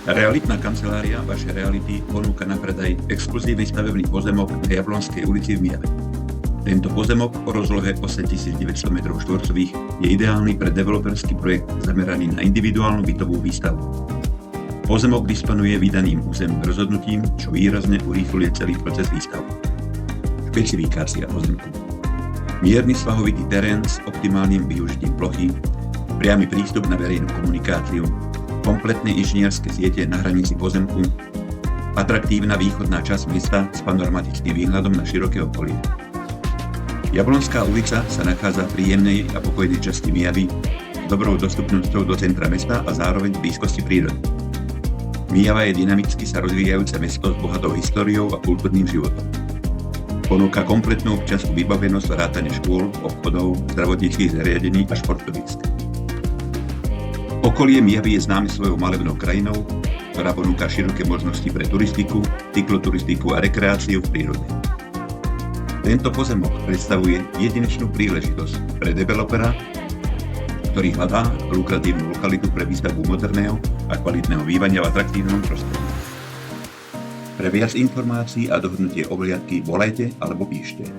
Realitná kancelária vašej reality ponúka na predaj exkluzívny stavebný pozemok na Jablonskej ulici v Myjave. Tento pozemok o rozlohe 8900 m2 je ideálny pre developerský projekt zameraný na individuálnu bytovú výstavbu. Pozemok disponuje vydaným územným rozhodnutím, čo výrazne urýchľuje celý proces výstavby. Špecifikácia pozemku. Mierny svahovitý terén s optimálnym využitím plochy, priamy prístup na verejnú komunikáciu, kompletné inžinierské siete na hranici pozemku, atraktívna východná časť mesta s panoramatickým výhľadom na široké okolie. Jablonská ulica sa nachádza v príjemnej a pokojnej časti Myjavy, dobrou dostupnosťou do centra mesta a zároveň v blízkosti prírody. Myjava je dynamicky sa rozvíjajúce mesto s bohatou históriou a kultúrnym životom. Ponúka kompletnú občiansku vybavenosť vrátane škôl, obchodov, zdravotníckych zariadení a športovísk. Okolie Myjavy je známe svojou malebnou krajinou, ktorá ponúka široké možnosti pre turistiku, cykloturistiku a rekreáciu v prírode. Tento pozemok predstavuje jedinečnú príležitosť pre developera, ktorý hľadá lukratívnu lokalitu pre výstavbu moderného a kvalitného bývania v atraktívnom prostredí. Pre viac informácií a dohodnutie obhliadky volajte alebo píšte.